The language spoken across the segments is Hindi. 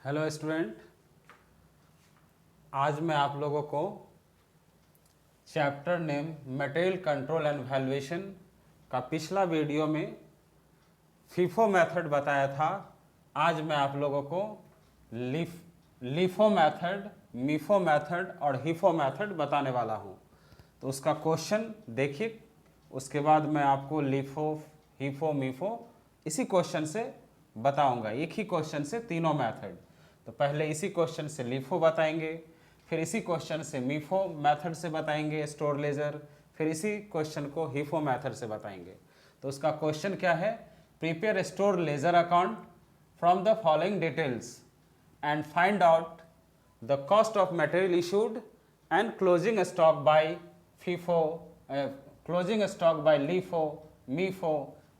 हेलो स्टूडेंट, आज मैं आप लोगों को chapter name material control and valuation का पिछला वीडियो में फीफो मेथड बताया था। आज मैं आप लोगों को लीफो मेथड, मीफो मेथड और हिफो मेथड बताने वाला हूँ। तो उसका क्वेश्चन देखिए, उसके बाद मैं आपको लीफो, हिफो, मीफो इसी क्वेश्चन से बताऊंगा। एक ही क्वेश्चन से तीनों मेथड। तो पहले इसी क्वेश्चन से लीफो बताएंगे, फिर इसी क्वेश्चन से मीफो मेथड से बताएंगे स्टोर लेजर, फिर इसी क्वेश्चन को हिफो मेथड से बताएंगे। तो उसका क्वेश्चन क्या है? Prepare store ledger account from the following details and find out the cost of material issued and closing stock by FIFO, closing stock by LIFO, MIFO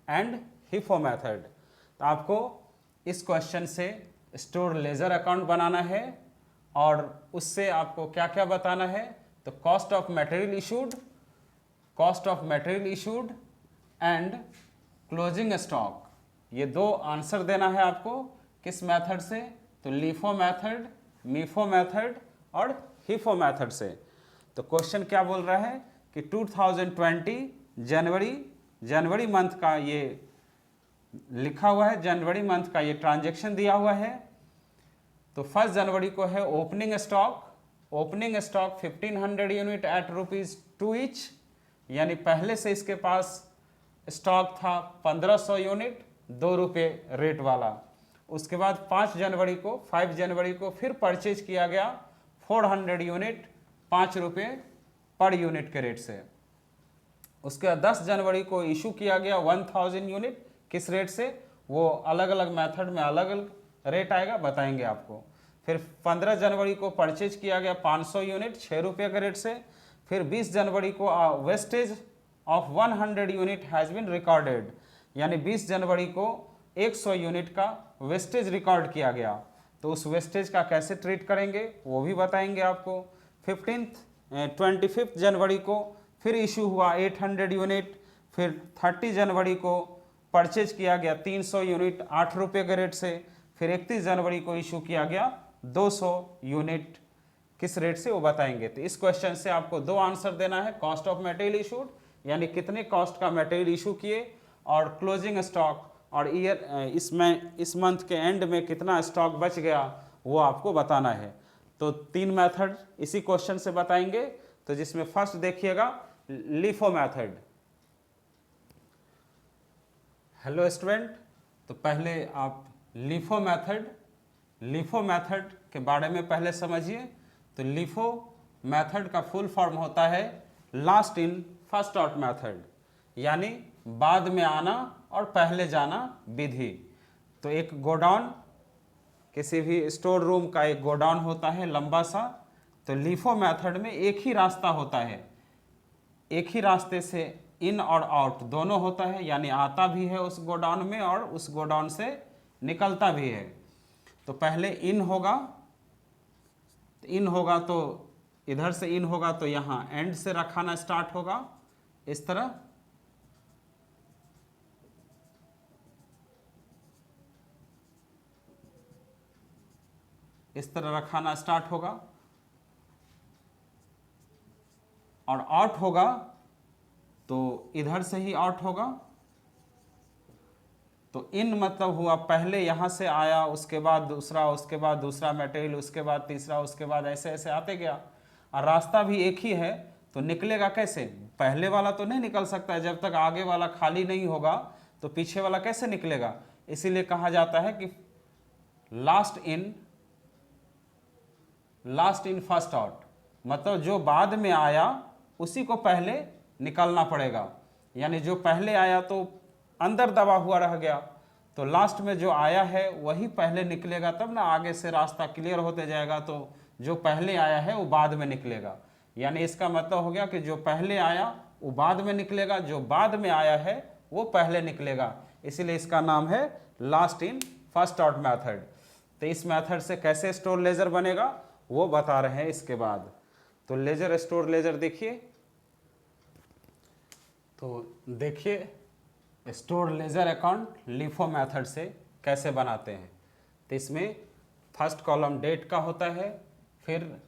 and HIFO method. तो आपको इस क्वेश्चन से स्टोर लेजर अकाउंट बनाना है और उससे आपको क्या क्या बताना है? तो cost of material issued, cost of material issued and closing stock, ये दो आंसर देना है आपको। किस मेथड से? तो लीफो मेथड, मीफो मेथड और हिफो मेथड से। तो क्वेश्चन क्या बोल रहा है कि 2020 जनवरी मंथ का ये लिखा हुआ है, जनवरी मंथ का ये ट्रांजैक्शन दिया हुआ है। तो 1 जनवरी को है opening stock 1500 unit at ₹2 each, यानी पहले से इसके पास स्टॉक था 1500 यूनिट, ₹2 रेट वाला। उसके बाद 5 जनवरी को फिर परचेज किया गया 400 यूनिट ₹5 पर यूनिट के रेट से। उसके बाद 10 जनवरी को इशू किया गया 1000 यूनिट, किस रेट से? वो अलग अलग मेथड में अलग अलग रेट आएगा, बताएंगे आपको। फिर 15 जनवरी को परचेज किया गया 500 यूनिट ₹6 के रेट से। फिर 20 जनवरी को wastage of 100 unit has been recorded, यानी 20 जनवरी को 100 यूनिट का वेस्टेज रिकॉर्ड किया गया। तो उस वेस्टेज का कैसे ट्रीट करेंगे वो भी बताएंगे आपको। 25 जनवरी को फिर इशू हुआ 800 यूनिट। फिर 30 जनवरी को परचेज किया गया 300 यूनिट ₹8 के रेट से। फिर 31 जनवरी को इशू किया गया 200 यूनिट, किस रेट से वो बताएंगे। तो इस क्वेश्चन से आपको दो आंसर देना है, कॉस्ट ऑफ मटेरियल इशूड यानी कितने कॉस्ट का मटेरियल इशू किए, और क्लोजिंग स्टॉक और ईयर इस मंथ के एंड में कितना स्टॉक बच गया वो आपको बताना है। तो 3 मेथड इसी क्वेश्चन से बताएंगे। तो जिसमें फर्स्ट देखिएगा लीफो मेथड। हेलो स्टूडेंट, तो पहले आप लीफो मेथड के बारे में पहले समझिए। तो लीफो मेथड का फुल फॉर्म होता है last in first out method, यानी बाद में आना और पहले जाना विधि। तो एक गोडाउन, किसी भी स्टोर रूम का एक गोडाउन होता है लंबा सा। तो लीफो मेथड में एक ही रास्ता होता है, एक ही रास्ते से इन और आउट दोनों होता है, यानी आता भी है उस गोडाउन में और उस गोडाउन से निकलता भी है। तो पहले इन होगा तो इधर से इन होगा तो यहाँ एंड से रखाना स्टार्ट होगा, इस तरह। इस तरह रखाना स्टार्ट होगा और आउट होगा तो इधर से ही आउट होगा। तो इन मतलब हुआ पहले यहाँ से आया, उसके बाद दूसरा मटेरियल, उसके बाद तीसरा, उसके बाद ऐसे ऐसे आते गया। और रास्ता भी एक ही है, तो निकलेगा कैसे? पहले वाला तो नहीं निकल सकता है, जब तक आगे वाला खाली नहीं होगा तो पीछे वाला कैसे निकलेगा। इसीलिए कहा जाता है कि लास्ट इन फर्स्ट आउट, मतलब जो बाद में आया उसी को पहले निकलना पड़ेगा। यानी जो पहले आया तो अंदर दबा हुआ रह गया, तो लास्ट में जो आया है वही पहले निकलेगा, तब ना आगे से रास्ता क्लियर होते जाएगा। तो जो पहले आया है वो बाद में निकलेगा, यानी इसका मतलब हो गया कि जो पहले आया वो बाद में निकलेगा, जो बाद में आया है वो पहले निकलेगा। इसीलिए इसका नाम है last in first out method. तो इस मेथड से कैसे स्टोर लेजर बनेगा वो बता रहे हैं इसके बाद। तो लेजर, स्टोर लेजर देखिए। तो देखिए store ledger account LIFO method से कैसे बनाते हैं। तो इसमें फर्स्ट कॉलम डेट का होता है, फिर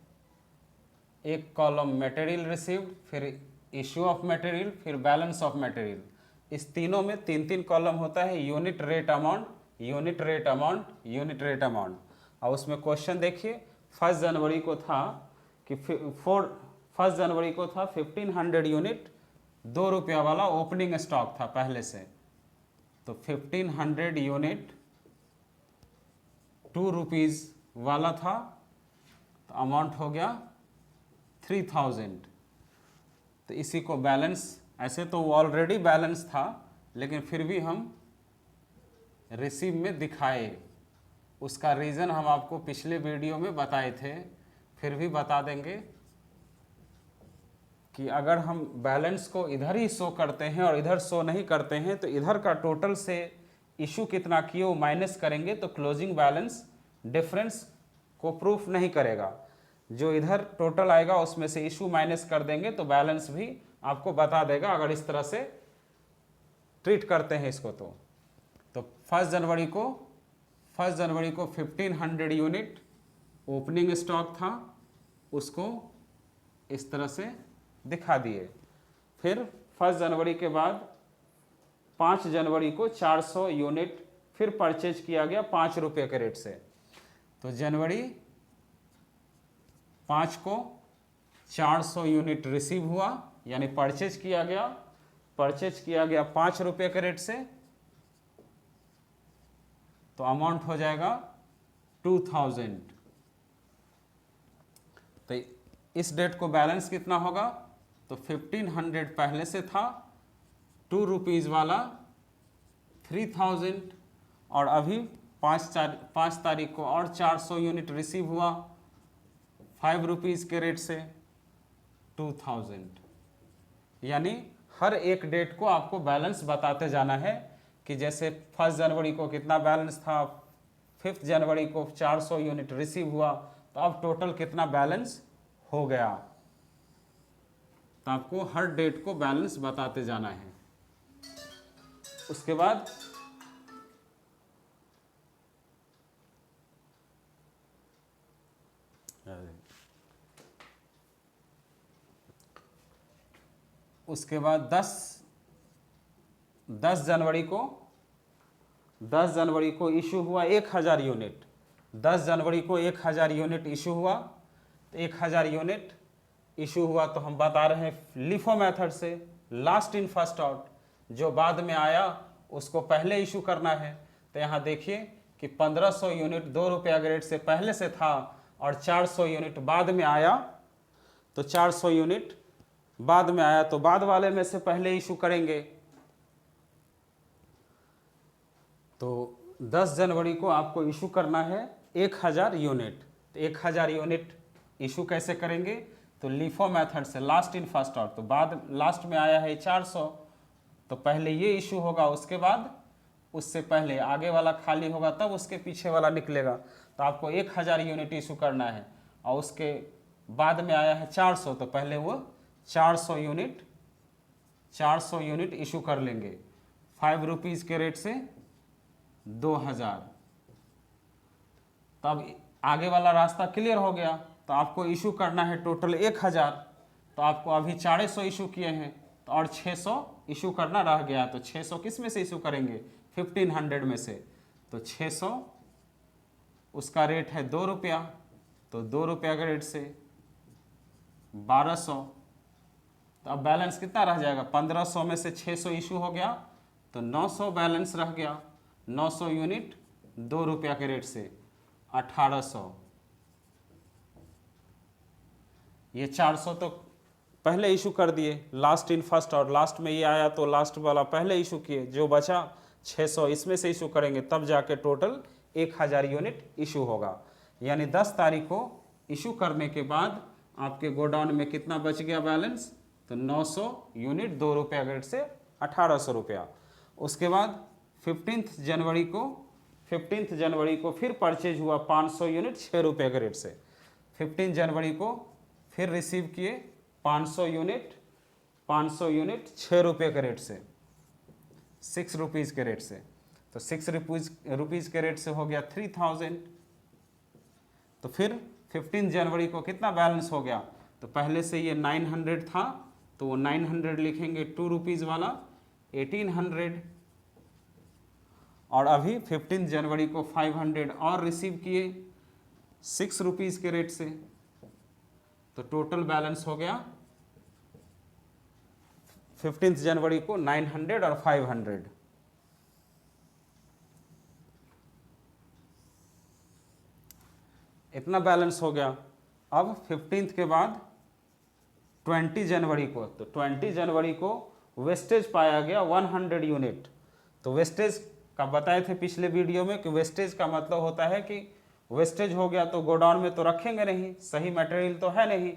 एक कॉलम मटेरियल रिसीव्ड, फिर इश्यू ऑफ मटेरियल, फिर बैलेंस ऑफ मटेरियल। इस तीनों में तीन तीन कॉलम होता है, unit rate amount, unit rate amount, unit rate amount. और उसमें क्वेश्चन देखिए, 1 जनवरी को था कि 1 जनवरी को था 1500 यूनिट, ₹2 वाला ओपनिंग स्टॉक था पहले से, तो 1500 यूनिट ₹2 वाला था, तो अमाउंट हो गया 3000। तो इसी को बैलेंस, ऐसे तो वो ऑलरेडी बैलेंस था, लेकिन फिर भी हम रिसीव में दिखाए। उसका रीज़न हम आपको पिछले वीडियो में बताए थे, फिर भी बता देंगे कि अगर हम बैलेंस को इधर ही शो करते हैं और इधर शो नहीं करते हैं, तो इधर का टोटल से इशू कितना किए वो माइनस करेंगे, तो क्लोजिंग बैलेंस डिफरेंस को प्रूफ नहीं करेगा। जो इधर टोटल आएगा उसमें से इशू माइनस कर देंगे तो बैलेंस भी आपको बता देगा, अगर इस तरह से ट्रीट करते हैं इसको। तो 1 जनवरी को 1500 यूनिट ओपनिंग स्टॉक था, उसको इस तरह से दिखा दिए। फिर 1 जनवरी के बाद 5 जनवरी को 400 यूनिट फिर परचेज किया गया ₹5 के रेट से। तो जनवरी 5 को 400 यूनिट रिसीव हुआ, यानी परचेज किया गया ₹5 के रेट से, तो अमाउंट हो जाएगा 2000। तो इस डेट को बैलेंस कितना होगा, तो 1500 पहले से था, ₹2 वाला 3000, और अभी 5 तारीख को और 400 यूनिट रिसीव हुआ ₹5 के रेट से 2000। यानी हर एक डेट को आपको बैलेंस बताते जाना है कि जैसे 1 जनवरी को कितना बैलेंस था, 5 जनवरी को 400 यूनिट रिसीव हुआ, तो अब टोटल कितना बैलेंस हो गया। तो आपको हर डेट को बैलेंस बताते जाना है। उसके बाद उसके बाद 10 जनवरी को इशू हुआ 1000 यूनिट। 10 जनवरी को 1000 यूनिट इशू हुआ, तो 1000 यूनिट इशू हुआ तो हम बता रहे हैं लिफो मेथड से, लास्ट इन फर्स्ट आउट, जो बाद में आया उसको पहले इशू करना है। तो यहाँ देखिए कि 1500 यूनिट ₹2 के रेट से पहले से था और 400 यूनिट बाद में आया, तो 400 यूनिट बाद में आया, तो बाद वाले में से पहले इशू करेंगे। तो 10 जनवरी को आपको इशू करना है 1000 यूनिट। तो 1000 यूनिट इशू कैसे करेंगे, तो लिफो मेथड से, लास्ट इन फर्स्ट आउट। तो बाद लास्ट में आया है 400, तो पहले ये इशू होगा, उसके बाद उससे पहले आगे वाला खाली होगा, तब उसके पीछे वाला निकलेगा। तो आपको 1000 यूनिट इशू करना है, और उसके बाद में आया है 400, तो पहले वो 400 यूनिट इशू कर लेंगे ₹5 के रेट से 2000। तब आगे वाला रास्ता क्लियर हो गया, तो आपको इशू करना है टोटल 1000। तो आपको अभी 400 इशू किए हैं, तो और 600 इशू करना रह गया। तो 600 किस में से इशू करेंगे, 1500 में से। तो 600 उसका रेट है ₹2, तो ₹2 के रेट से 1200। तो अब बैलेंस कितना रह जाएगा, 1500 में से 600 इशू हो गया, तो 900 बैलेंस रह गया। 900 यूनिट ₹2 के रेट से 1800। ये 400 तो पहले इशू कर दिए, लास्ट इन फर्स्ट, और लास्ट में ये आया तो लास्ट वाला पहले इशू किए। जो बचा 600 इसमें से इशू करेंगे, तब जाके टोटल 1000 यूनिट इशू होगा। यानी 10 तारीख को इशू करने के बाद आपके गोडाउन में कितना बच गया बैलेंस, तो 900 यूनिट ₹2 के रेट से 1800। उसके बाद 15 जनवरी को फिर परचेज हुआ 500 यूनिट ₹6 के रेट से। 15 जनवरी को फिर रिसीव किए 500 यूनिट ₹6 के रेट से, ₹6 के रेट से। तो ₹6 के रेट से हो गया 3000। तो फिर 15 जनवरी को कितना बैलेंस हो गया, तो पहले से ये 900 था तो वो 900 लिखेंगे 2 रुपीज़ वाला, 1800, और अभी 15 जनवरी को 500 और रिसीव किए 6 रुपीज़ के रेट से, तो टोटल बैलेंस हो गया 15 जनवरी को 900 और 500। इतना बैलेंस हो गया। अब 15 के बाद 20 जनवरी को, तो 20 जनवरी को वेस्टेज पाया गया 100 यूनिट। तो वेस्टेज का बताए थे पिछले वीडियो में कि वेस्टेज का मतलब होता है कि वेस्टेज हो गया तो गोडाउन में तो रखेंगे नहीं, सही मटेरियल तो है नहीं,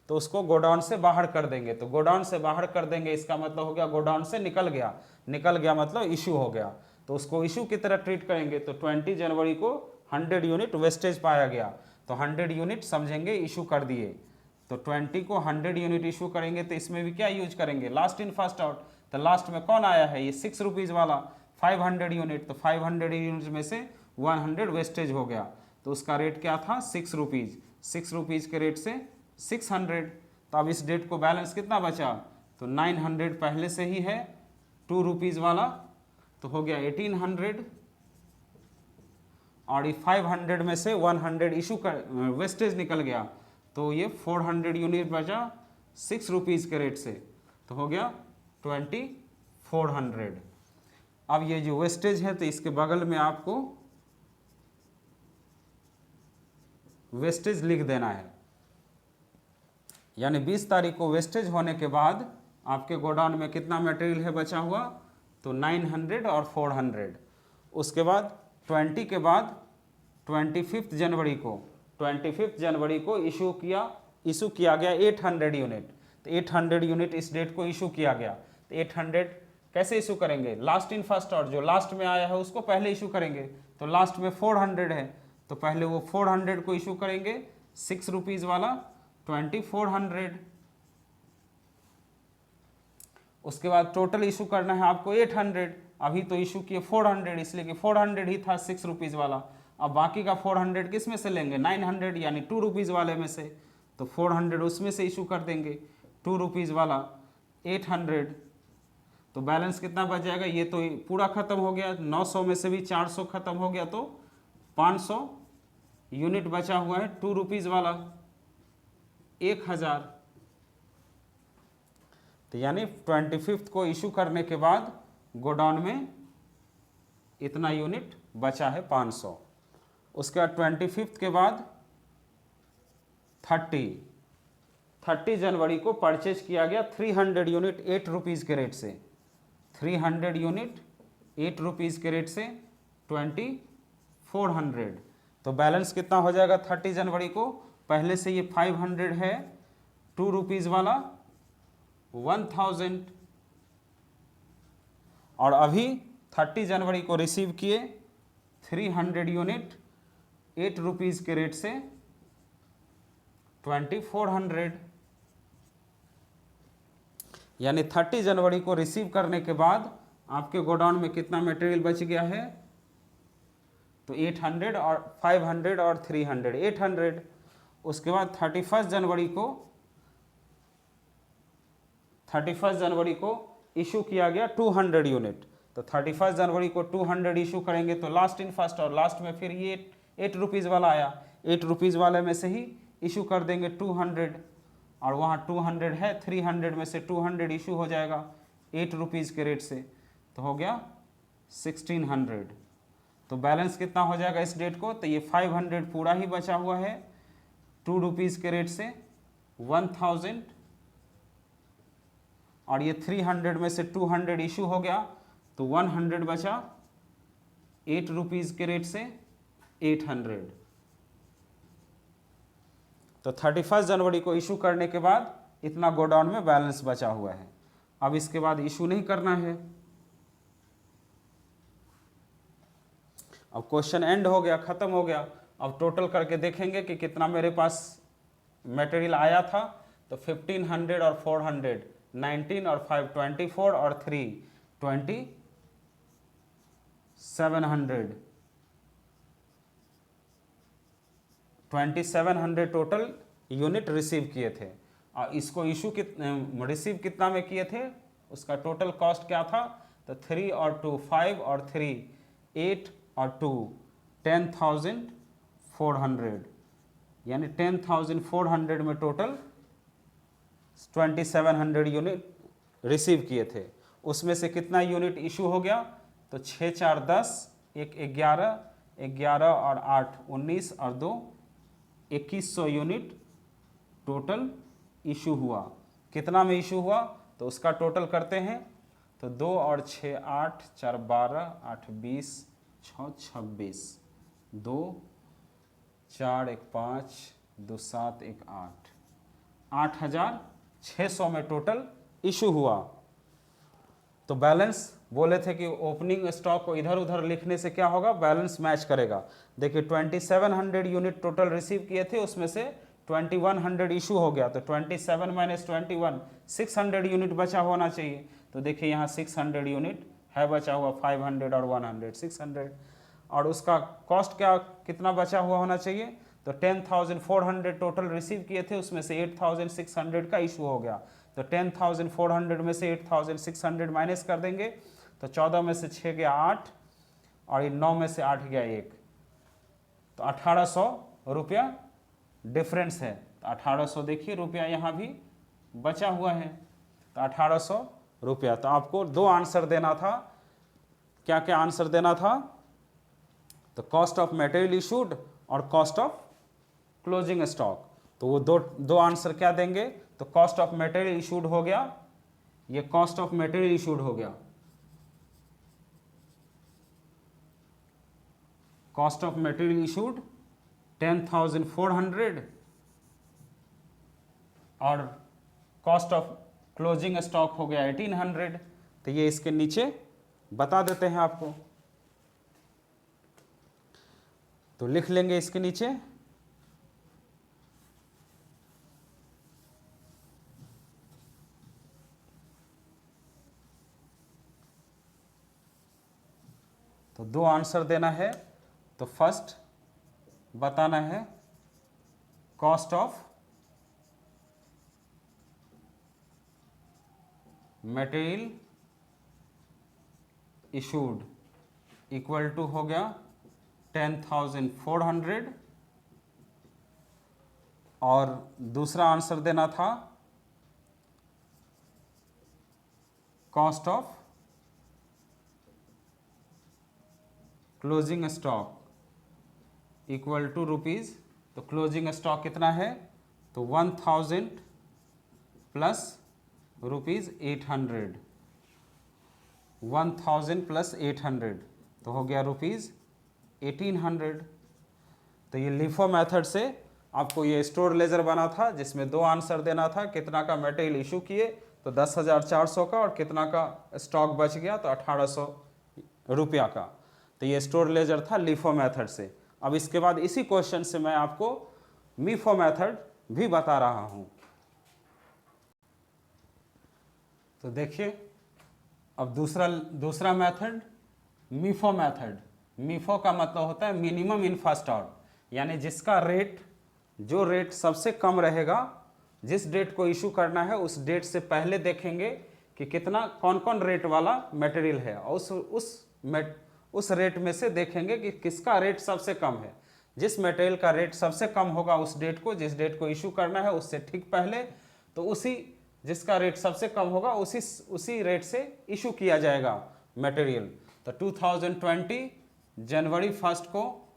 तो उसको गोडाउन से बाहर कर देंगे। तो गोडाउन से बाहर कर देंगे इसका मतलब हो गया गोडाउन से निकल गया, निकल गया मतलब इशू हो गया, तो उसको इशू की तरह ट्रीट करेंगे। तो 20 जनवरी को 100 यूनिट वेस्टेज पाया गया, तो 100 यूनिट समझेंगे इशू कर दिए। तो 20 को 100 यूनिट इशू करेंगे तो इसमें भी क्या यूज करेंगे, लास्ट इन फर्स्ट आउट। तो लास्ट में कौन आया है, ये 6 रुपीज़ वाला 500 यूनिट, तो 500 यूनिट में से 100 वेस्टेज हो गया, तो उसका रेट क्या था 6 रुपीज़, 6 रुपीज़ के रेट से 600। तो अब इस डेट को बैलेंस कितना बचा, तो 900 पहले से ही है 2 रुपीज़ वाला, तो हो गया 1800, और ये 500 में से 100 इशू कर वेस्टेज निकल गया, तो ये 400 यूनिट बचा 6 रुपीज़ के रेट से, तो हो गया 2400। अब ये जो वेस्टेज है तो इसके बगल में आपको वेस्टेज लिख देना है, यानी 20 तारीख को वेस्टेज होने के बाद आपके गोडाउन में कितना मटेरियल है बचा हुआ, तो 900 और 400। उसके बाद 20 के बाद 25 जनवरी को इशू किया गया 800 यूनिट। तो 800 यूनिट इस डेट को इशू किया गया। तो 800 कैसे इशू करेंगे, लास्ट इन फर्स्ट आउट, जो लास्ट में आया है उसको पहले इशू करेंगे। तो लास्ट में 400 है तो पहले वो 400 को इशू करेंगे 6 रुपीज़ वाला 2400। उसके बाद टोटल इशू करना है आपको 800, अभी तो इशू किए 400 इसलिए कि 400 ही था 6 रुपीज़ वाला। अब बाकी का 400 किस में से लेंगे, 900 यानी 2 रुपीज़ वाले में से, तो 400 उसमें से इशू कर देंगे 2 रुपीज़ वाला 800। तो बैलेंस कितना बच जाएगा, ये तो पूरा ख़त्म हो गया, 900 में से भी 400 ख़त्म हो गया, तो 500 यूनिट बचा हुआ है 2 रुपीज़ वाला 1000। तो यानी 25 को इशू करने के बाद गोडाउन में इतना यूनिट बचा है 500। उसके बाद 25 के बाद 30 जनवरी को परचेज किया गया 300 यूनिट 8 रुपीज़ के रेट से, 300 यूनिट 8 रुपीज़ के रेट से 2400। तो बैलेंस कितना हो जाएगा 30 जनवरी को, पहले से ये 500 है 2 रुपीज़ वाला 1000, और अभी 30 जनवरी को रिसीव किए 300 यूनिट 8 रुपीज़ के रेट से 2400। यानी 30 जनवरी को रिसीव करने के बाद आपके गोडाउन में कितना मटेरियल बच गया है, तो 800 और 500 और 300 800। उसके बाद 31 जनवरी को इशू किया गया 200 यूनिट। तो 31 जनवरी को 200 इशू करेंगे तो लास्ट इन फर्स्ट, और लास्ट में फिर ये 8 रुपीज़ वाला आया, 8 रुपीज़ वाले में से ही इशू कर देंगे 200, और वहाँ 200 है 300 में से 200 इशू हो जाएगा 8 रुपीज़ के रेट से, तो हो गया 1600। तो बैलेंस कितना हो जाएगा इस डेट को, तो ये 500 पूरा ही बचा हुआ है 2 रुपीज़ के रेट से 1000, और ये 300 में से 200 इशू हो गया तो 100 बचा 8 रुपीज़ के रेट से 800। तो 31 जनवरी को इशू करने के बाद इतना गोडाउन में बैलेंस बचा हुआ है। अब इसके बाद इशू नहीं करना है। अब क्वेश्चन एंड हो गया, ख़त्म हो गया। अब टोटल करके देखेंगे कि कितना मेरे पास मटेरियल आया था, तो 1500 और 400 19 और 5 24 और 3 2700। 2700 टोटल यूनिट रिसीव किए थे, और इसको इशू रिसीव कितना में किए थे, उसका टोटल कॉस्ट क्या था, तो 3 और 2 5 और 3 8 और 2 10,400, यानी 10,400 में टोटल 2700 यूनिट रिसीव किए थे। उसमें से कितना यूनिट इशू हो गया, तो 6 4 10, 1 11, 11 और 8 19 और 2 2100 यूनिट टोटल इशू हुआ। कितना में इशू हुआ, तो उसका टोटल करते हैं, तो 2 और 6 8, 4 12, 8 20, 6 26, 2 4 1 5, 2 7 1 8, 8600 में टोटल इशू हुआ। तो बैलेंस बोले थे कि ओपनिंग स्टॉक को इधर उधर लिखने से क्या होगा, बैलेंस मैच करेगा। देखिए 2700 यूनिट टोटल रिसीव किए थे, उसमें से 2100 इशू हो गया, तो 27 माइनस 21 600 यूनिट बचा होना चाहिए। तो देखिए यहाँ 600 यूनिट है बचा हुआ, 500 और 100 600, और उसका कॉस्ट क्या कितना बचा हुआ होना चाहिए, तो 10,400 टोटल रिसीव किए थे, उसमें से 8,600 का इशू हो गया। तो 10,400 में से 8,600 माइनस कर देंगे, तो 14 में से 6 गया 8, और ये 9 में से 8 गया 1, तो 1800 रुपया डिफरेंस है। तो 1800 देखिए रुपया यहाँ भी बचा हुआ है, तो 1800 रुपया। तो आपको दो आंसर देना था, क्या क्या आंसर देना था, तो कॉस्ट ऑफ मटेरियल इशूड और कॉस्ट ऑफ क्लोजिंग स्टॉक। तो वो दो आंसर क्या देंगे, तो कॉस्ट ऑफ मटेरियल इशूड हो गया, ये कॉस्ट ऑफ मटेरियल इशूड हो गया, कॉस्ट ऑफ मटेरियल इशूड 10,400, और कॉस्ट ऑफ क्लोजिंग स्टॉक हो गया 1800। तो ये इसके नीचे बता देते हैं आपको, तो लिख लेंगे इसके नीचे। तो दो आंसर देना है, तो फर्स्ट बताना है cost of material issued equal to हो गया 10,400, और दूसरा आंसर देना था cost of closing stock equal to rupees. तो क्लोजिंग स्टॉक कितना है, तो 1000 प्लस रुपीज़ 800, 1000 प्लस 800 तो हो गया रुपीज़ 1800। तो ये लिफो मेथड से आपको ये स्टोर लेजर बना था, जिसमें दो आंसर देना था, कितना का मटेरियल इशू किए तो 10,400 का, और कितना का स्टॉक बच गया तो 1800 रुपया का। तो ये स्टोर लेजर था लिफो मेथड से। अब इसके बाद इसी क्वेश्चन से मैं आपको मीफो मेथड भी बता रहा हूँ। तो देखिए अब दूसरा मेथड मीफो मेथड। मीफो का मतलब होता है मिनिमम इन फर्स्ट आउट, यानी जिसका रेट, जो रेट सबसे कम रहेगा, जिस डेट को इशू करना है उस डेट से पहले देखेंगे कि कितना कौन कौन रेट वाला मटेरियल है, और उस रेट में से देखेंगे कि किसका रेट सबसे कम है। जिस मटेरियल का रेट सबसे कम होगा उस डेट को, जिस डेट को इशू करना है उससे ठीक पहले, तो उसी जिसका रेट सबसे कम होगा उसी रेट से इशू किया जाएगा मटेरियल। तो 2020 जनवरी 1 को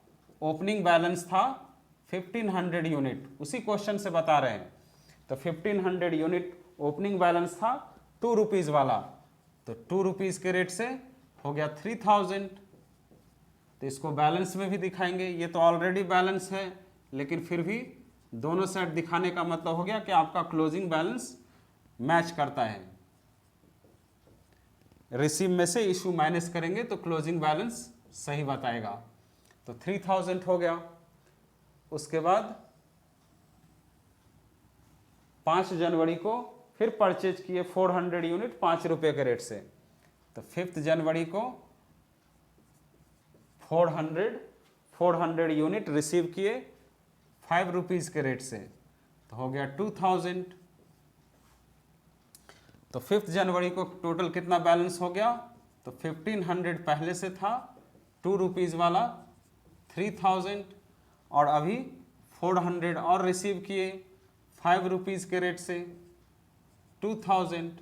ओपनिंग बैलेंस था 1500 यूनिट, उसी क्वेश्चन से बता रहे हैं। तो 1500 यूनिट ओपनिंग बैलेंस था 2 रुपीज़ वाला, तो 2 रुपीज़ के रेट से हो गया 3000। तो इसको बैलेंस में भी दिखाएंगे, ये तो ऑलरेडी बैलेंस है, लेकिन फिर भी दोनों साइड दिखाने का मतलब हो गया कि आपका क्लोजिंग बैलेंस मैच करता है। रिसीव में से इशू माइनस करेंगे तो क्लोजिंग बैलेंस सही बताएगा। तो 3000 हो गया। उसके बाद 5 जनवरी को फिर परचेज किए 400 यूनिट 5 रुपये के रेट से। तो 5 जनवरी को 400 यूनिट रिसीव किए ₹5 के रेट से, तो हो गया 2000। तो 5 जनवरी को टोटल कितना बैलेंस हो गया, तो 1500 पहले से था, ₹2 वाला 3000, और अभी 400 और रिसीव किए ₹5 के रेट से 2000।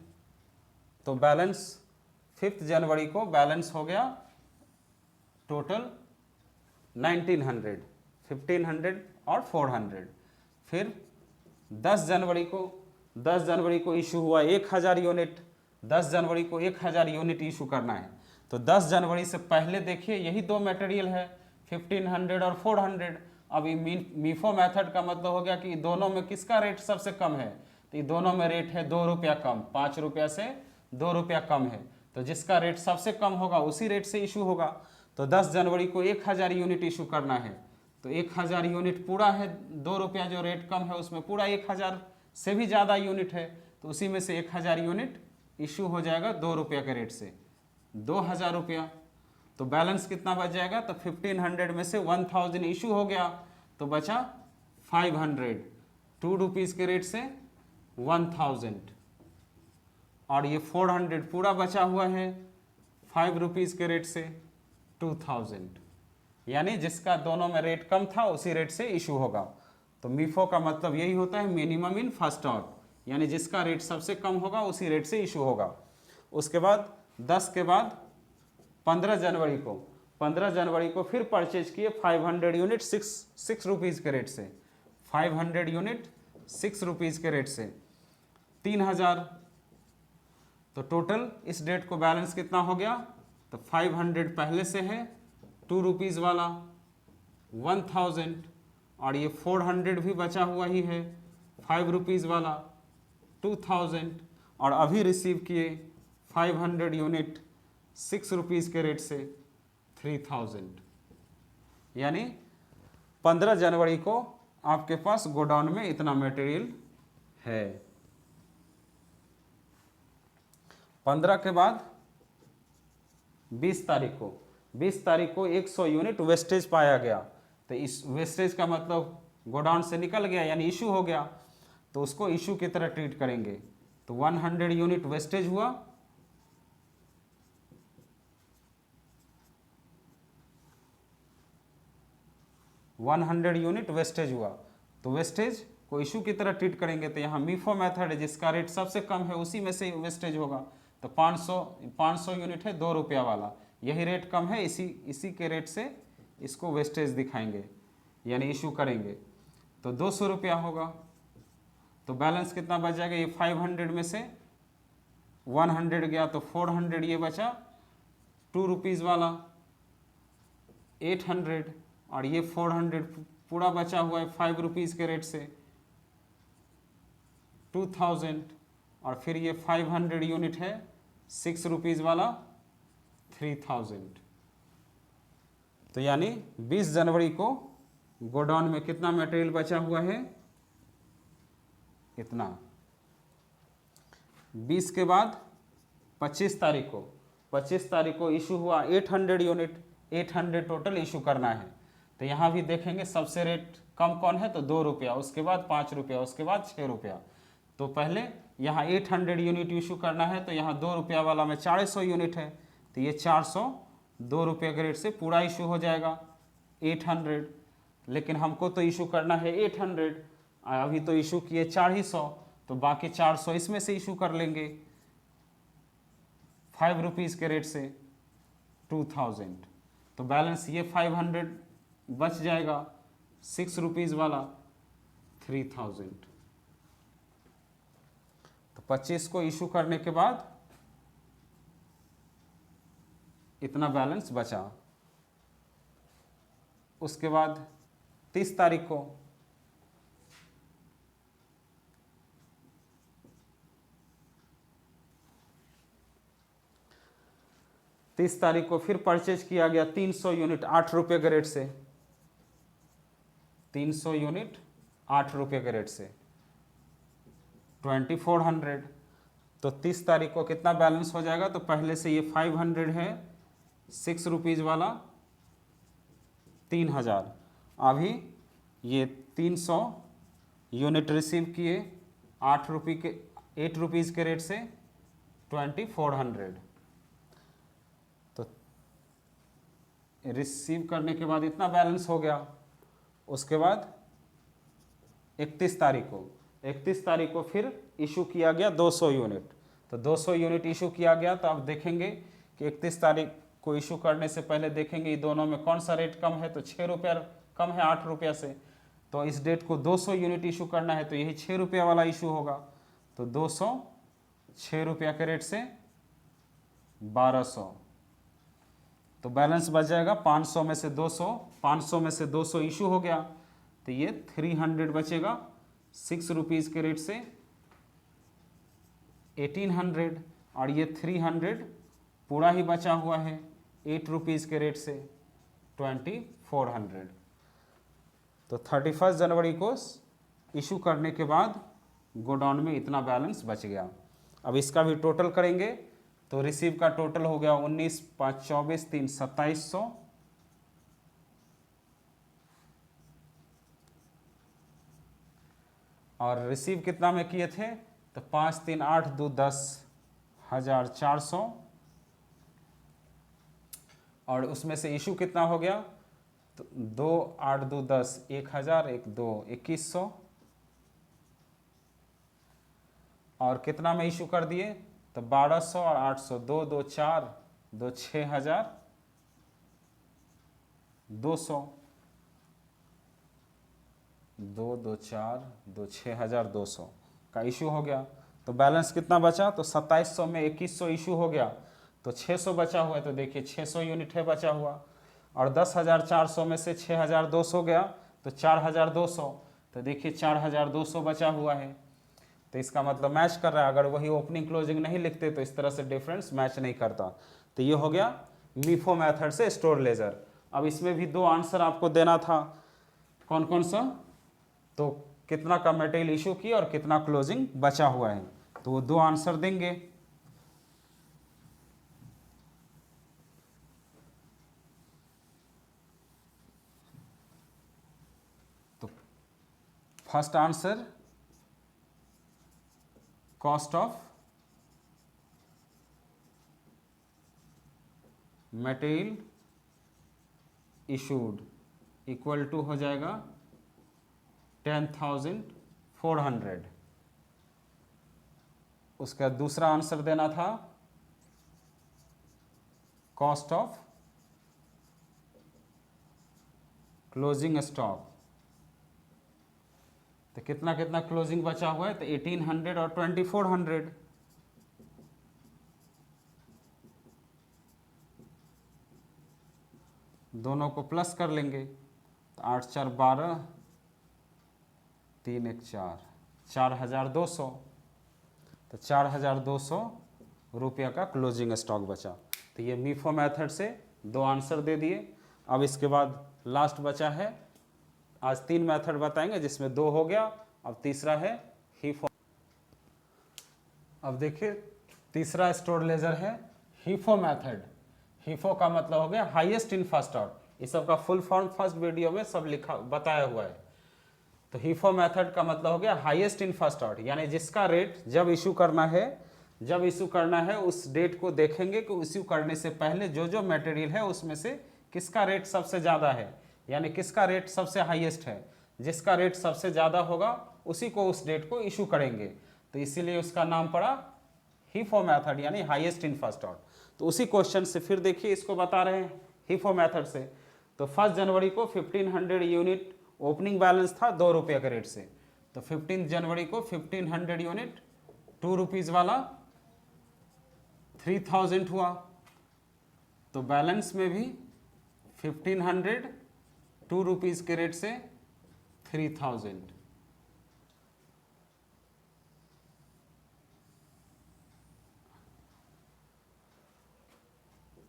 तो बैलेंस 5 जनवरी को बैलेंस हो गया टोटल 1900, 1500 और 400। फिर 10 जनवरी को इशू हुआ 1000 यूनिट। 10 जनवरी को 1000 यूनिट इशू करना है। तो 10 जनवरी से पहले देखिए यही दो मटेरियल है, 1500 और 400। अभी मीफो मेथड का मतलब हो गया कि दोनों में किसका रेट सबसे कम है, तो ये दोनों में रेट है ₹2 कम, ₹5 से ₹2 कम है। तो जिसका रेट सबसे कम होगा उसी रेट से इशू होगा। तो 10 जनवरी को 1000 यूनिट इशू करना है, तो 1000 यूनिट पूरा है, ₹2 जो रेट कम है उसमें पूरा 1000 से भी ज़्यादा यूनिट है, तो उसी में से 1000 यूनिट इशू हो जाएगा ₹2 के रेट से, ₹2000। तो बैलेंस कितना बच जाएगा, तो 1500 में से 1000 इशू हो गया, तो बचा 500, ₹2 के रेट से 1000, और ये 400 पूरा बचा हुआ है ₹5 के रेट से 2000। यानी जिसका दोनों में रेट कम था उसी रेट से इशू होगा। तो मीफो का मतलब यही होता है, मिनिमम इन फर्स्ट आउट, यानी जिसका रेट सबसे कम होगा उसी रेट से इशू होगा। उसके बाद 10 के बाद 15 जनवरी को फिर परचेज किए 500 यूनिट ₹6 के रेट से, 500 यूनिट ₹6 के रेट से 3000। तो टोटल इस डेट को बैलेंस कितना हो गया, तो 500 पहले से है, ₹2 वाला 1000, और ये 400 भी बचा हुआ ही है, ₹5 वाला 2000, और अभी रिसीव किए 500 यूनिट ₹6 के रेट से 3000। यानी 15 जनवरी को आपके पास गोडाउन में इतना मटेरियल है। 15 के बाद 20 तारीख को 100 यूनिट वेस्टेज पाया गया। तो इस वेस्टेज का मतलब गोडाउन से निकल गया यानी इशू हो गया, तो उसको इशू की तरह ट्रीट करेंगे। तो 100 यूनिट वेस्टेज हुआ, तो वेस्टेज को इशू की तरह ट्रीट करेंगे। तो यहाँ मीफो मेथड है, जिसका रेट सबसे कम है उसी में से वेस्टेज होगा। तो 500 यूनिट है ₹2 वाला, यही रेट कम है, इसी के रेट से इसको वेस्टेज दिखाएंगे यानी इशू करेंगे। तो ₹200 होगा। तो बैलेंस कितना बच जाएगा, ये 500 में से 100 गया तो 400, ये बचा ₹2 वाला 800, और ये 400 पूरा बचा हुआ है ₹5 के रेट से 2000, और फिर ये 500 यूनिट है ₹6 वाला 3000। तो यानी 20 जनवरी को गोडाउन में कितना मटेरियल बचा हुआ है, इतना। 20 के बाद 25 तारीख को इशू हुआ 800 यूनिट, 800 टोटल इशू करना है। तो यहाँ भी देखेंगे सबसे रेट कम कौन है, तो ₹2, उसके बाद ₹5, उसके बाद ₹6। तो पहले यहाँ 800 यूनिट इशू करना है, तो यहाँ ₹2 वाला में 400 यूनिट है, तो ये 400 ₹2 के रेट से पूरा इशू हो जाएगा 800। लेकिन हमको तो इशू करना है 800, अभी तो इशू किए 400, तो बाकी 400 इसमें से इशू कर लेंगे ₹5 के रेट से 2000। तो बैलेंस ये 500 बच जाएगा, ₹6 वाला 3000। तो 25 को इशू करने के बाद इतना बैलेंस बचा। उसके बाद 30 तारीख को फिर परचेज किया गया 300 यूनिट ₹8 के रेट से, 300 यूनिट ₹8 के रेट से 2400। तो 30 तारीख को कितना बैलेंस हो जाएगा, तो पहले से ये 500 है, ₹6 वाला 3000, अभी ये 300 यूनिट रिसीव किए 8 रुपीज़ के रेट से 2400। तो रिसीव करने के बाद इतना बैलेंस हो गया। उसके बाद 31 तारीख को फिर इशू किया गया 200 यूनिट। तो 200 यूनिट इशू किया गया। तो अब देखेंगे कि 31 तारीख को इशू करने से पहले देखेंगे दोनों में कौन सा रेट कम है। तो 6 रुपया कम है 8 रुपया से। तो इस डेट को 200 यूनिट इशू करना है तो यही 6 रुपया वाला इशू होगा। तो 200 6 रुपया के रेट से 1200। तो बैलेंस बच जाएगा 500 में से 200 इशू हो गया। तो ये 300 बचेगा 6 रुपीज़ के रेट से 1800। और ये 300 पूरा ही बचा हुआ है 8 रुपीज़ के रेट से 2400। तो 31 जनवरी को इशू करने के बाद गोडाउन में इतना बैलेंस बच गया। अब इसका भी टोटल करेंगे तो रिसीव का टोटल हो गया 19, 5, 24, 3, 2700। और रिसीव कितना में किए थे तो 5, 3, 8, 2, 10, 1400। और उसमें से इशू कितना हो गया तो 2, 8, 2, 10, 1000, 1, 2, 2100। और कितना में इशू कर दिए तो 1200 और 800, 2, 2, 4, 2, 6200, 2, 2, 4, 2, 6200 का इशू हो गया। तो बैलेंस कितना बचा तो 2700 में 2100 इशू हो गया तो 600 बचा हुआ है। तो देखिए 600 यूनिट है बचा हुआ। और 10,400 में से 6200 गया तो 4200। तो देखिए 4200 बचा हुआ है। तो इसका मतलब मैच कर रहा है। अगर वही ओपनिंग क्लोजिंग नहीं लिखते तो इस तरह से डिफरेंस मैच नहीं करता। तो ये हो गया लीफो मेथड से स्टोर लेजर। अब इसमें भी 2 आंसर आपको देना था। कौन कौन सा तो कितना का मटेरियल इशू किया और कितना क्लोजिंग बचा हुआ है। तो वो 2 आंसर देंगे। तो first answer cost of material issued equal to हो जाएगा 10,400। उसका दूसरा आंसर देना था कॉस्ट ऑफ क्लोजिंग स्टॉक। तो कितना कितना क्लोजिंग बचा हुआ है तो 1800 और 2400। दोनों को प्लस कर लेंगे तो 8, 4, 12, 3, 1, 4, 4200। तो 4200 रुपया का क्लोजिंग स्टॉक बचा। तो ये मीफो मेथड से 2 आंसर दे दिए। अब इसके बाद लास्ट बचा है, आज 3 मेथड बताएंगे जिसमें 2 हो गया। अब तीसरा है हीफो। अब देखिए तीसरा स्टोर लेजर है हीफो मेथड। हीफो का मतलब हो गया हाईएस्ट इन फर्स्ट आउट। इस सब का फुल फॉर्म फर्स्ट वीडियो में सब लिखा बताया हुआ है। तो हीफो मेथड का मतलब हो गया हाईएस्ट इन फर्स्ट आउट, यानी जिसका रेट जब इशू करना है उस डेट को देखेंगे कि इशू करने से पहले जो जो मटेरियल है उसमें से किसका रेट सबसे ज़्यादा है, यानी किसका रेट सबसे हाईएस्ट है। जिसका रेट सबसे ज़्यादा होगा उसी को उस डेट को इशू करेंगे। तो इसीलिए उसका नाम पड़ा हीफो मेथड, यानी हाईएस्ट इन फर्स्ट आउट। तो उसी क्वेश्चन से फिर देखिए इसको बता रहे हैं हीफो मेथड से। तो 1 जनवरी को 1500 यूनिट ओपनिंग बैलेंस था 2 रुपये के रेट से। तो 15 जनवरी को 1500 यूनिट 2 रुपीज़ वाला 3000 हुआ। तो बैलेंस में भी 1500 2 रुपीज़ के रेट से 3000।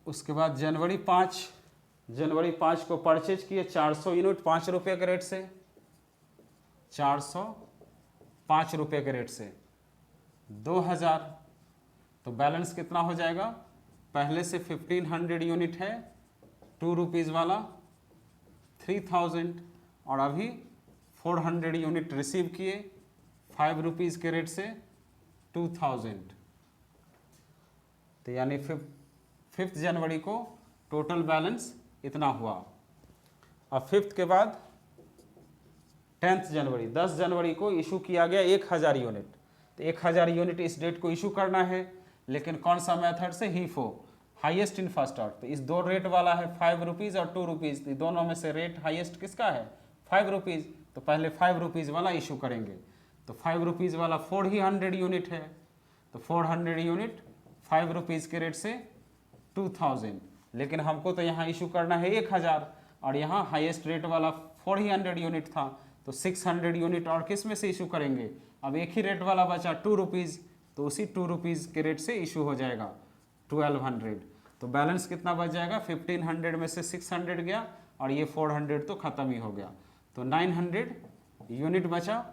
उसके बाद जनवरी 5 को परचेज किए 400 यूनिट 5 रुपये के रेट से, 405 रुपये के रेट से 2000। तो बैलेंस कितना हो जाएगा, पहले से 1500 यूनिट है 2 रुपीज़ वाला 3000 और अभी 400 यूनिट रिसीव किए 5 रुपीज़ के रेट से 2000। तो यानी 5 जनवरी को टोटल बैलेंस इतना हुआ। अब 5 के बाद 10 जनवरी 10 जनवरी को इशू किया गया 1000 यूनिट। तो 1000 यूनिट इस डेट को इशू करना है, लेकिन कौन सा मेथड से? हीफो, हाईएस्ट इन फर्स्ट आउट। तो इस दो रेट वाला है 5 रुपीज़ और 2 रुपीज़, तो दोनों में से रेट हाईएस्ट किसका है? 5 रुपीज़। तो पहले 5 रुपीज़ वाला इशू करेंगे। तो 5 रुपीज़ वाला 400 यूनिट है, तो 400 यूनिट 5 रुपीज़ के रेट से 2000। लेकिन हमको तो यहाँ इशू करना है 1000 और यहाँ हाईएस्ट रेट वाला 400 यूनिट था, तो 600 यूनिट और किस में से इशू करेंगे? अब एक ही रेट वाला बचा 2 रुपीज़, तो उसी 2 रुपीज़ के रेट से इशू हो जाएगा 1200। तो बैलेंस कितना बच जाएगा? 1500 में से 600 गया और ये 400 तो ख़त्म ही हो गया। तो 900 यूनिट बचा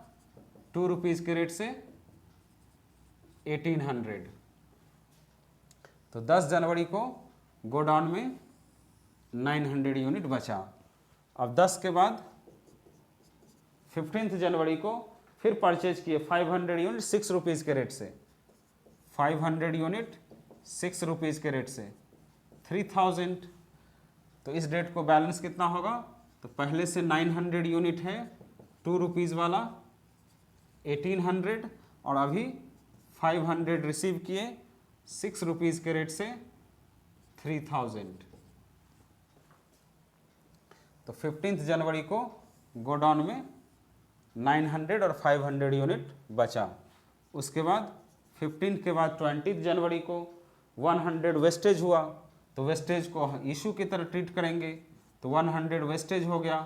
2 रुपीज़ के रेट से 1800। तो 10 जनवरी को गोडाउन में 900 यूनिट बचा। अब 10 के बाद 15 जनवरी को फिर परचेज किए 500 यूनिट 6 रुपीज़ के रेट से, 500 यूनिट 6 रुपीज़ के रेट से 3000। तो इस डेट को बैलेंस कितना होगा? तो पहले से 900 यूनिट है 2 रुपीज़ वाला 1800 और अभी 500 रिसीव किए 6 रुपीज़ के रेट से 3000। तो 15 जनवरी को गोडाउन में 900 और 500 यूनिट बचा। उसके बाद 15 के बाद 20 जनवरी को 100 वेस्टेज हुआ, तो वेस्टेज को इशू की तरह ट्रीट करेंगे। तो 100 वेस्टेज हो गया,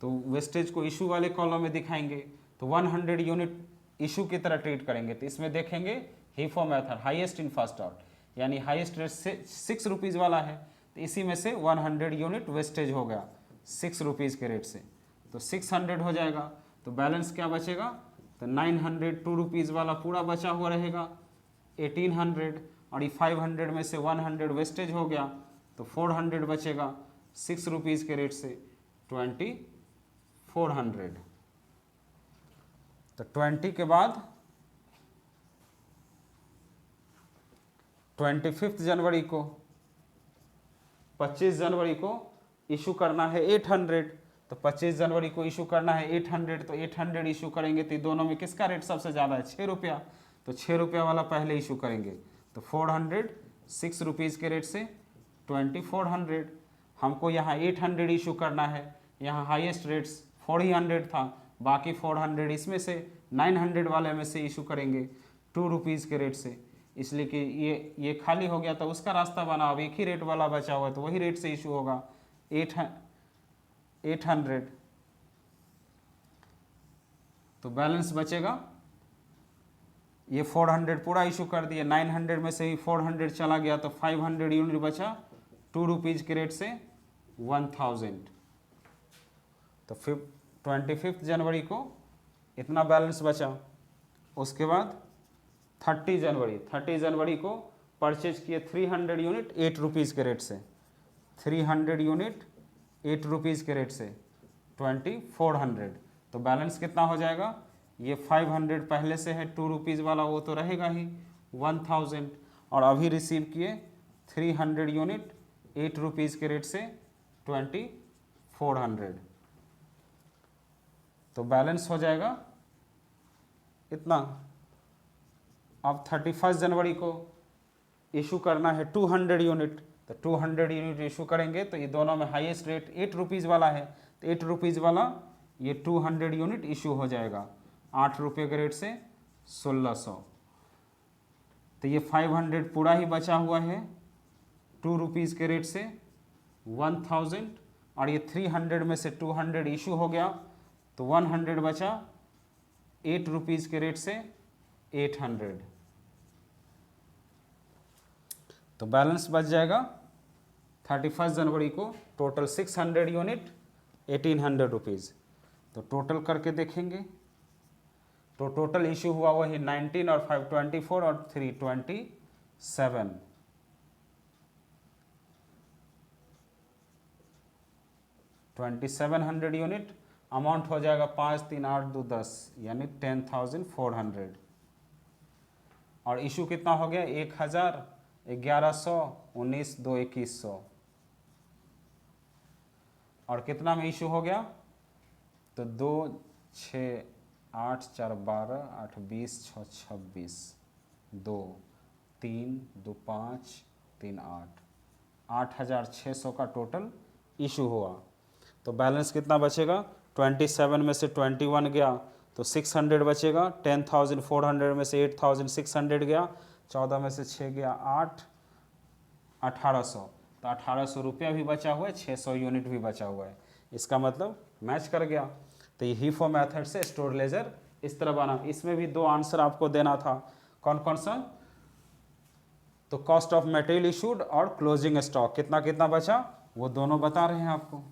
तो वेस्टेज को इशू वाले कॉलम में दिखाएंगे। तो 100 यूनिट इशू की तरह ट्रीट करेंगे। तो इसमें देखेंगे HIFO method, highest in first out, यानी हाईएस्ट रेट से 6 रुपीज़ वाला है, तो इसी में से 100 यूनिट वेस्टेज हो गया 6 रुपीज़ के रेट से, तो 600 हो जाएगा। तो बैलेंस क्या बचेगा? तो 900 2 रुपीज़ वाला पूरा बचा हुआ रहेगा 1800 और ये 500 में से 100 वेस्टेज हो गया, तो 400 बचेगा 6 रुपीज़ के रेट से 2400। तो 20 के बाद 25 जनवरी को 25 जनवरी को इशू करना है 800। तो 25 जनवरी को इशू करना है 800, तो 800 इशू करेंगे तो दोनों में किसका रेट सबसे ज़्यादा है? 6 रुपया। तो 6 रुपया वाला पहले इशू करेंगे। तो 400 6 रुपीज़ के रेट से 2400। हमको यहाँ 800 इशू करना है, यहाँ हाईएस्ट रेट्स 400 था, बाकी 400 इसमें से 900 वाले में से इशू करेंगे 2 रुपीज़ के रेट से, इसलिए कि ये खाली हो गया तो उसका रास्ता बना। अब एक ही रेट वाला बचा हुआ है तो वही रेट से इशू होगा 800। तो बैलेंस बचेगा, ये 400 पूरा इशू कर दिए, 900 में से ही 400 चला गया तो 500 यूनिट बचा 2 रुपीज़ के रेट से 1000। तो 25 जनवरी को इतना बैलेंस बचा। उसके बाद 30 जनवरी को परचेज किए 300 यूनिट 8 रुपीज़ के रेट से, 300 यूनिट 8 रुपीज़ के रेट से 2400। तो बैलेंस कितना हो जाएगा? ये 500 पहले से है 2 रुपीज़ वाला, वो तो रहेगा ही 1000, और अभी रिसीव किए 300 यूनिट 8 रुपीज़ के रेट से 2400। तो बैलेंस हो जाएगा इतना। अब 31 जनवरी को इशू करना है 200 यूनिट, तो 200 यूनिट इशू करेंगे तो ये दोनों में हाईएस्ट रेट 8 रुपीज़ वाला है, तो 8 रुपीज़ वाला ये 200 यूनिट इशू हो जाएगा 8 रुपये के रेट से 1600। तो ये 500 पूरा ही बचा हुआ है 2 रुपीज़ के रेट से 1000, और ये 300 में से 200 इशू हो गया तो 100 बचा 8 रुपीज़ के रेट से 800। तो बैलेंस बच जाएगा 31 जनवरी को टोटल 600 यूनिट 1800 रुपीज़। तो टोटल करके देखेंगे तो टोटल इशू हुआ वही 19 और 524 और 327। 2700 यूनिट, अमाउंट हो जाएगा 5 3 8 2 10 यानी 10,400। और इशू कितना हो गया 1000, 1100, 19 2 2100। और कितना में इशू हो गया तो 2 6 8 4 12 8 20 6 26 2 3 2 5 3 8 8,600 का टोटल इशू हुआ। तो बैलेंस कितना बचेगा 27 में से 21 गया तो 600 बचेगा, 10,400 में से 8,600 गया, 14 में से 6 गया 8, 1800। तो 1800 रुपया भी बचा हुआ है, 600 यूनिट भी बचा हुआ है। इसका मतलब मैच कर गया। तो ये हीफो मेथड से स्टोर लेजर इस तरह बना। इसमें भी 2 आंसर आपको देना था, कौन कौन सा? तो कॉस्ट ऑफ मटेरियल इशूड और क्लोजिंग स्टॉक कितना कितना बचा वो दोनों बता रहे हैं आपको।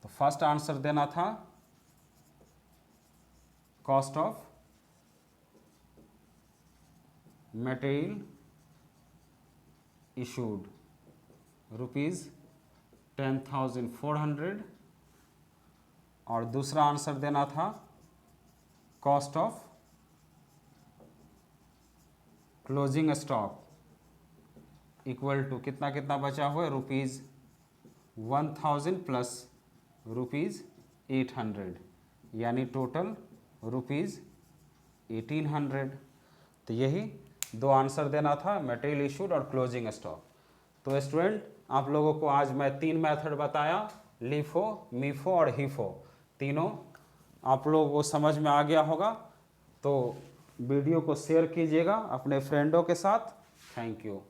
तो फर्स्ट आंसर देना था कॉस्ट ऑफ मटेरियल इशूड ₹10,400 और दूसरा आंसर देना था cost of closing stock equal to कितना कितना बचा हुआ है ₹1,000 प्लस ₹800 यानी टोटल ₹1,800। तो यही 2 आंसर देना था, मटेरियल इशूड और क्लोजिंग स्टॉक। तो स्टूडेंट आप लोगों को आज मैं 3 मेथड बताया, लीफो, मीफो और हीफो, तीनों आप लोगों को समझ में आ गया होगा। तो वीडियो को शेयर कीजिएगा अपने फ्रेंडों के साथ। Thank you.